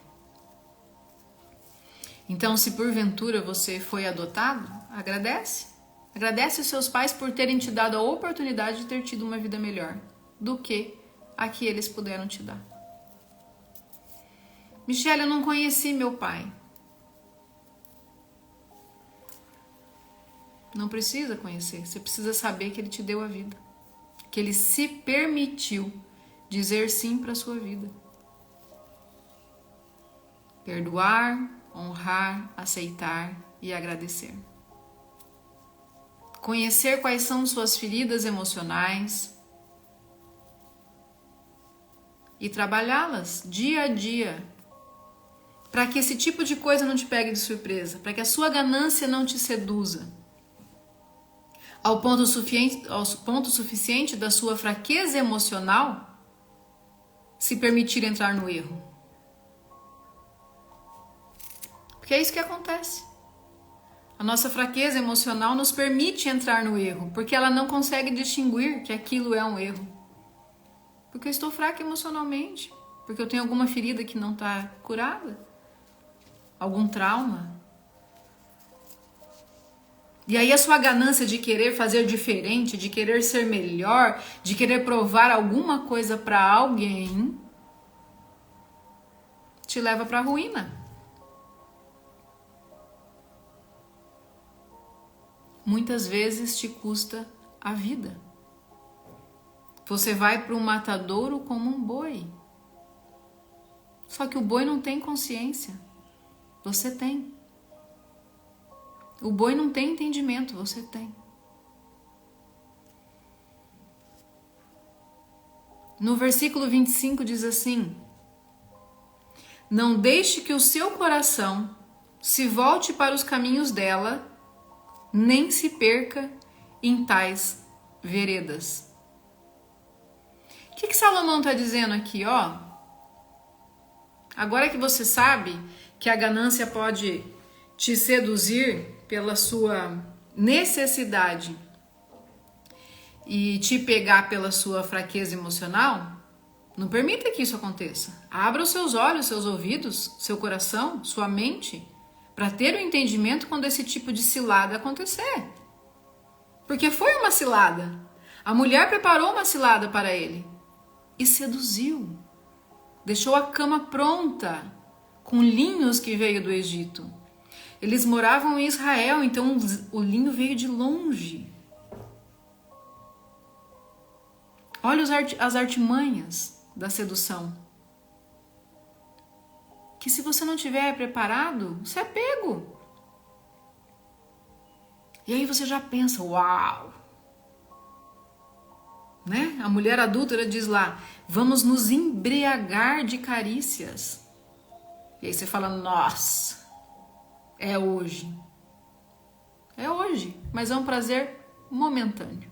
Então, se porventura você foi adotado, agradece. Agradece os seus pais por terem te dado a oportunidade de ter tido uma vida melhor do que a que eles puderam te dar. Michele, eu não conheci meu pai. Não precisa conhecer, você precisa saber que ele te deu a vida. Que ele se permitiu dizer sim para a sua vida. Perdoar, honrar, aceitar e agradecer. Conhecer quais são suas feridas emocionais e trabalhá-las dia a dia, para que esse tipo de coisa não te pegue de surpresa, para que a sua ganância não te seduza, ao ponto suficiente da sua fraqueza emocional se permitir entrar no erro. Porque é isso que acontece. A nossa fraqueza emocional nos permite entrar no erro, porque ela não consegue distinguir que aquilo é um erro. Porque eu estou fraca emocionalmente, porque eu tenho alguma ferida que não está curada, algum trauma. E aí a sua ganância de querer fazer diferente, de querer ser melhor, de querer provar alguma coisa para alguém, te leva para a ruína. Muitas vezes te custa a vida. Você vai para um matadouro como um boi. Só que o boi não tem consciência. Você tem. O boi não tem entendimento, você tem. No versículo 25 diz assim: não deixe que o seu coração se volte para os caminhos dela, nem se perca em tais veredas. O que Salomão está dizendo aqui, ó? Agora que você sabe que a ganância pode te seduzir pela sua necessidade e te pegar pela sua fraqueza emocional, não permita que isso aconteça. Abra os seus olhos, seus ouvidos, seu coração, sua mente, para ter o entendimento quando esse tipo de cilada acontecer. Porque foi uma cilada. A mulher preparou uma cilada para ele e seduziu. Deixou a cama pronta, com linhos que veio do Egito. Eles moravam em Israel, então o linho veio de longe. Olha as artimanhas da sedução. Que se você não tiver preparado, você é pego. E aí você já pensa, uau! Né? A mulher adúltera diz lá, vamos nos embriagar de carícias. E aí você fala, nossa, é hoje. É hoje, mas é um prazer momentâneo,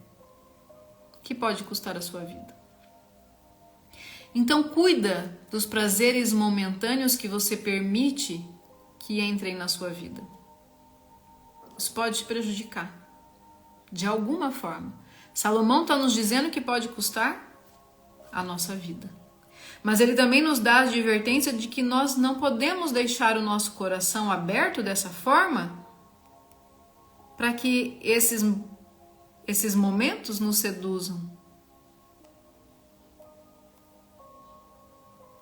que pode custar a sua vida. Então cuida dos prazeres momentâneos que você permite que entrem na sua vida. Isso pode te prejudicar, de alguma forma. Salomão está nos dizendo que pode custar a nossa vida. Mas ele também nos dá a advertência de que nós não podemos deixar o nosso coração aberto dessa forma para que esses momentos nos seduzam.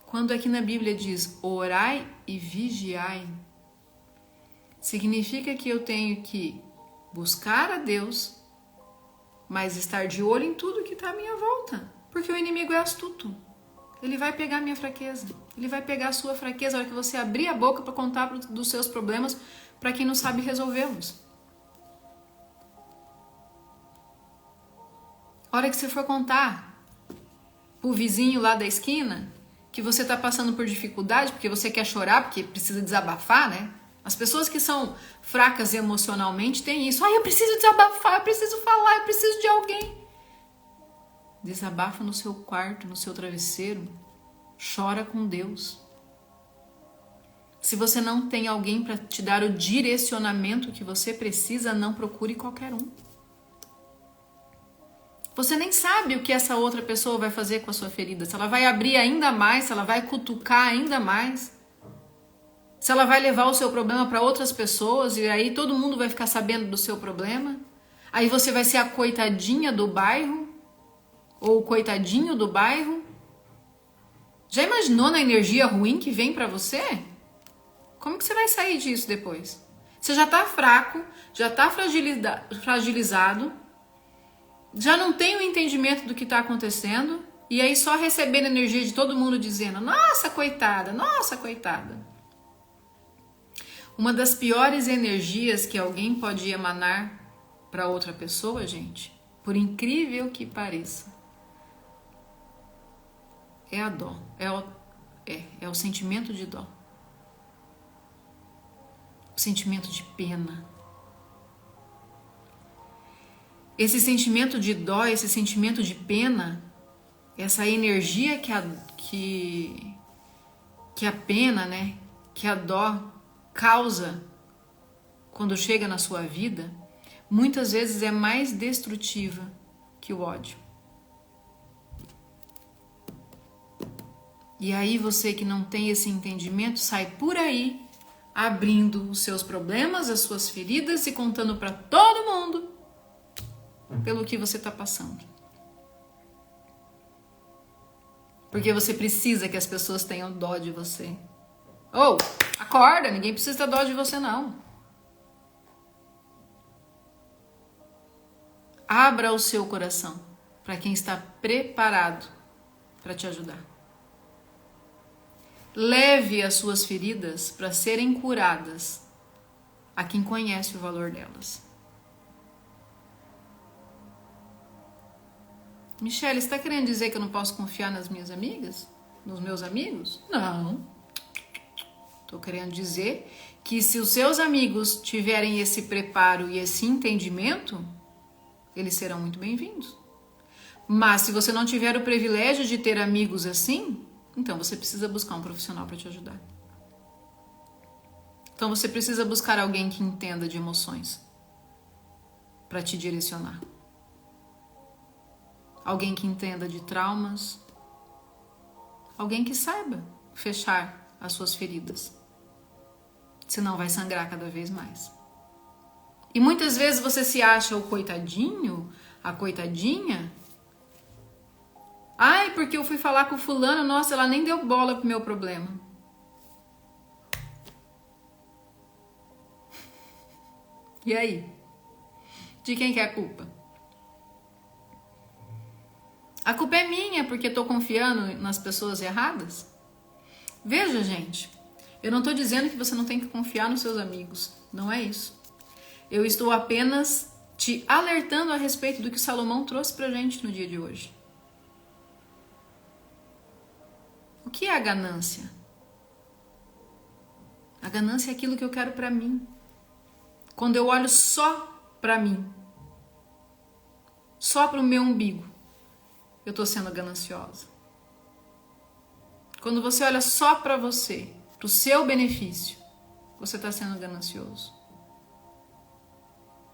Quando aqui na Bíblia diz orai e vigiai, significa que eu tenho que buscar a Deus, mas estar de olho em tudo que está à minha volta, porque o inimigo é astuto. Ele vai pegar a minha fraqueza, ele vai pegar a sua fraqueza a hora que você abrir a boca para contar dos seus problemas para quem não sabe resolvê-los. A hora que você for contar pro vizinho lá da esquina que você está passando por dificuldade, porque você quer chorar, porque precisa desabafar, né? As pessoas que são fracas emocionalmente têm isso. Eu preciso desabafar, eu preciso falar, eu preciso de alguém. Desabafa no seu quarto, no seu travesseiro. Chora com Deus. Se você não tem alguém para te dar o direcionamento que você precisa, não procure qualquer um. Você nem sabe o que essa outra pessoa vai fazer com a sua ferida. Se ela vai abrir ainda mais, se ela vai cutucar ainda mais. Se ela vai levar o seu problema para outras pessoas e aí todo mundo vai ficar sabendo do seu problema. Aí você vai ser a coitadinha do bairro ou o coitadinho do bairro. Já imaginou na energia ruim que vem para você? Como que você vai sair disso depois? Você já tá fraco, já tá fragilizado, já não tem o entendimento do que tá acontecendo e aí só recebendo energia de todo mundo dizendo, nossa, coitada, nossa, coitada. Uma das piores energias que alguém pode emanar para outra pessoa, gente, por incrível que pareça, é a dó, é o sentimento de dó, o sentimento de pena. esse sentimento de dó, esse sentimento de pena, essa energia que a pena, né, que a dó causa quando chega na sua vida, muitas vezes é mais destrutiva que o ódio. E aí você que não tem esse entendimento sai por aí abrindo os seus problemas, as suas feridas e contando para todo mundo pelo que você está passando. Porque você precisa que as pessoas tenham dó de você. Acorda, ninguém precisa ter dó de você não. Abra o seu coração para quem está preparado para te ajudar. Leve as suas feridas para serem curadas a quem conhece o valor delas. Michele, você está querendo dizer que eu não posso confiar nas minhas amigas? Nos meus amigos? Não. Estou querendo dizer que se os seus amigos tiverem esse preparo e esse entendimento, eles serão muito bem-vindos. Mas se você não tiver o privilégio de ter amigos assim, então você precisa buscar um profissional para te ajudar. Então você precisa buscar alguém que entenda de emoções para te direcionar. Alguém que entenda de traumas. Alguém que saiba fechar as suas feridas. Senão vai sangrar cada vez mais. E muitas vezes você se acha o coitadinho, a coitadinha. Ai, porque eu fui falar com o fulano, nossa, ela nem deu bola pro meu problema. E aí? De quem que é a culpa? A culpa é minha porque eu tô confiando nas pessoas erradas? Veja, gente, eu não tô dizendo que você não tem que confiar nos seus amigos. Não é isso. Eu estou apenas te alertando a respeito do que Salomão trouxe pra gente no dia de hoje. O que é a ganância? A ganância é aquilo que eu quero pra mim. Quando eu olho só pra mim, só pro meu umbigo, eu tô sendo gananciosa. Quando você olha só pra você, pro seu benefício, você tá sendo ganancioso.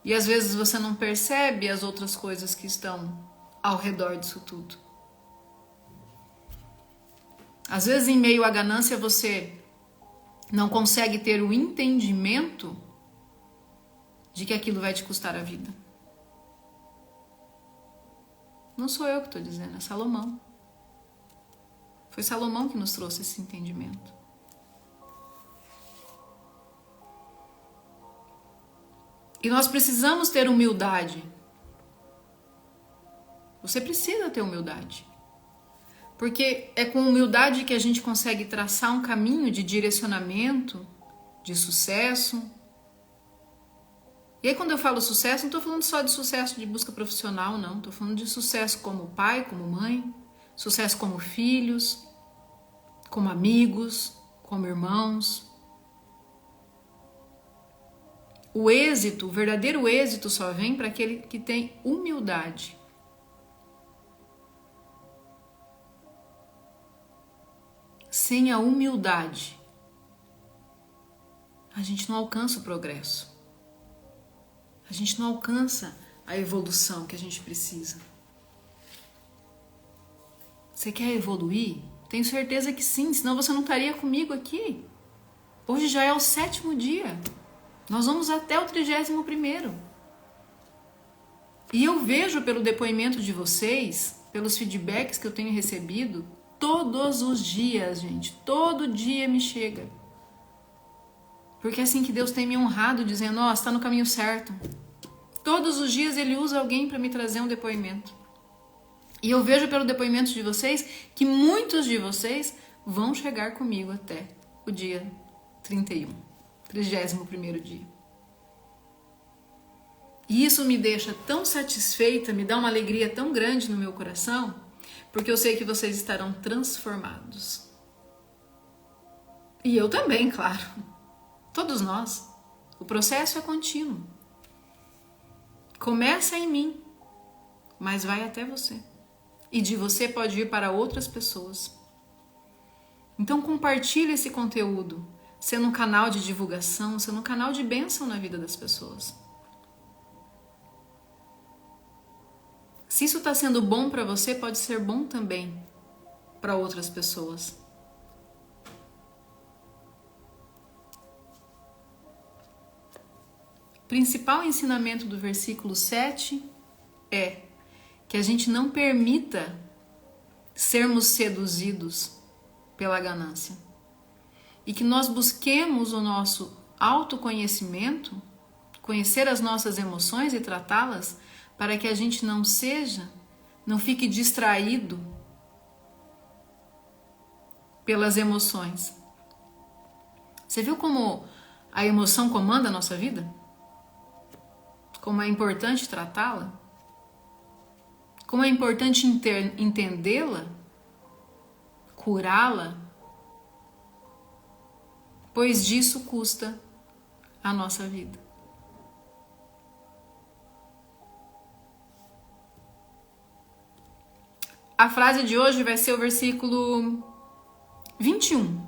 E às vezes você não percebe as outras coisas que estão ao redor disso tudo. Às vezes, em meio à ganância, você não consegue ter o entendimento de que aquilo vai te custar a vida. Não sou eu que estou dizendo, é Salomão. Foi Salomão que nos trouxe esse entendimento. E nós precisamos ter humildade. Você precisa ter humildade. Porque é com humildade que a gente consegue traçar um caminho de direcionamento, de sucesso. E aí quando eu falo sucesso, não estou falando só de sucesso de busca profissional, não. Estou falando de sucesso como pai, como mãe, sucesso como filhos, como amigos, como irmãos. O êxito, o verdadeiro êxito só vem para aquele que tem humildade. Sem a humildade, a gente não alcança o progresso. A gente não alcança a evolução que a gente precisa. Você quer evoluir? Tenho certeza que sim, senão você não estaria comigo aqui. Hoje já é o 7º dia. Nós vamos até o 31º. E eu vejo pelo depoimento de vocês, pelos feedbacks que eu tenho recebido, todos os dias, gente, todo dia me chega. Porque é assim que Deus tem me honrado, dizendo, ó, está no caminho certo. Todos os dias Ele usa alguém para me trazer um depoimento. E eu vejo pelo depoimento de vocês que muitos de vocês vão chegar comigo até o dia 31º dia. E isso me deixa tão satisfeita, me dá uma alegria tão grande no meu coração, porque eu sei que vocês estarão transformados. E eu também, claro. Todos nós. O processo é contínuo. Começa em mim, mas vai até você. E de você pode ir para outras pessoas. Então compartilhe esse conteúdo, sendo um canal de divulgação, sendo um canal de bênção na vida das pessoas. Se isso está sendo bom para você, pode ser bom também para outras pessoas. O principal ensinamento do versículo 7 é que a gente não permita sermos seduzidos pela ganância e que nós busquemos o nosso autoconhecimento, conhecer as nossas emoções e tratá-las para que a gente não fique distraído pelas emoções. Você viu como a emoção comanda a nossa vida? Como é importante tratá-la? Como é importante entendê-la? Curá-la? Pois disso custa a nossa vida. A frase de hoje vai ser o versículo 21.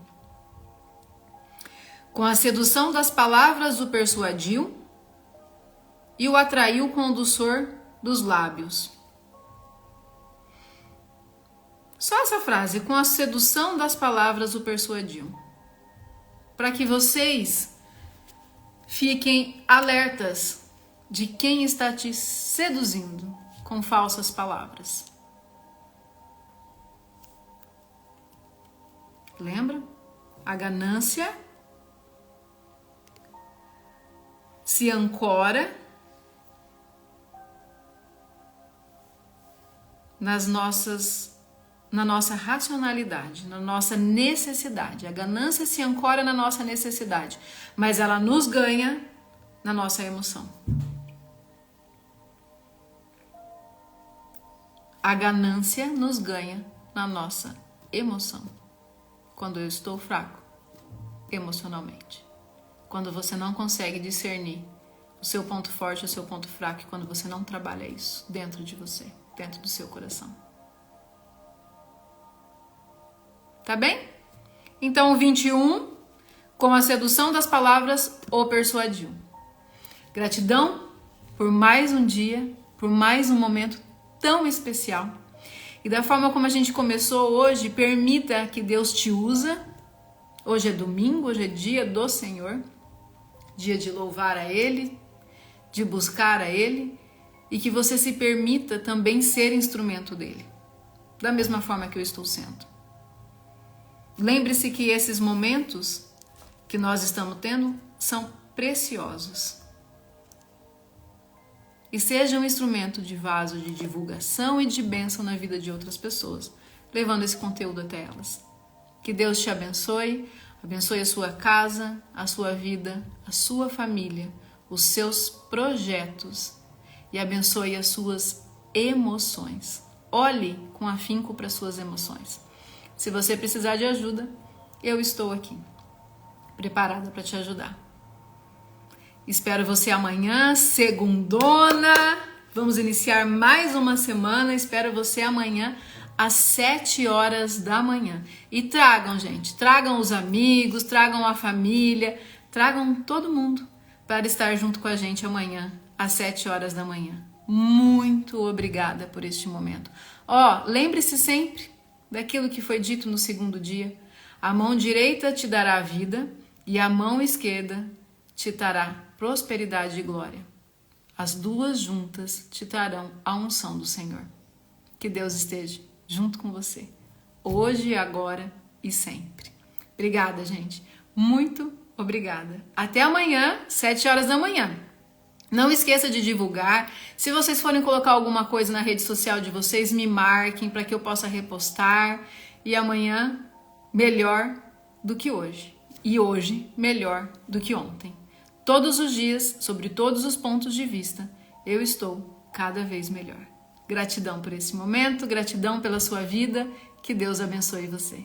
Com a sedução das palavras o persuadiu e o atraiu com o doçor dos lábios. Só essa frase, com a sedução das palavras o persuadiu. Para que vocês fiquem alertas de quem está te seduzindo com falsas palavras. Lembra? A ganância se ancora na nossa racionalidade, na nossa necessidade. A ganância se ancora na nossa necessidade, mas ela nos ganha na nossa emoção. A ganância nos ganha na nossa emoção. Quando eu estou fraco emocionalmente. Quando você não consegue discernir o seu ponto forte e o seu ponto fraco, e quando você não trabalha isso dentro de você, dentro do seu coração. Tá bem? Então o 21, com a sedução das palavras, o persuadiu. Gratidão por mais um dia, por mais um momento tão especial. E da forma como a gente começou hoje, permita que Deus te use. Hoje é domingo, hoje é dia do Senhor. Dia de louvar a Ele, de buscar a Ele. E que você se permita também ser instrumento dEle. Da mesma forma que eu estou sendo. Lembre-se que esses momentos que nós estamos tendo são preciosos. E seja um instrumento de vaso de divulgação e de bênção na vida de outras pessoas, levando esse conteúdo até elas. Que Deus te abençoe, abençoe a sua casa, a sua vida, a sua família, os seus projetos e abençoe as suas emoções. Olhe com afinco para as suas emoções. Se você precisar de ajuda, eu estou aqui, preparada para te ajudar. Espero você amanhã, segundona. Vamos iniciar mais uma semana. Espero você amanhã às 7 horas da manhã. E tragam, gente, tragam os amigos, tragam a família, tragam todo mundo para estar junto com a gente amanhã às 7 horas da manhã. Muito obrigada por este momento. Lembre-se sempre daquilo que foi dito no segundo dia. A mão direita te dará a vida e a mão esquerda te trará prosperidade e glória. As duas juntas te trarão a unção do Senhor. Que Deus esteja junto com você, hoje, agora e sempre. Obrigada, gente. Muito obrigada. Até amanhã, 7 horas da manhã. Não esqueça de divulgar. Se vocês forem colocar alguma coisa na rede social de vocês, me marquem para que eu possa repostar. E amanhã, melhor do que hoje. E hoje, melhor do que ontem. Todos os dias, sobre todos os pontos de vista, eu estou cada vez melhor. Gratidão por esse momento, gratidão pela sua vida. Que Deus abençoe você.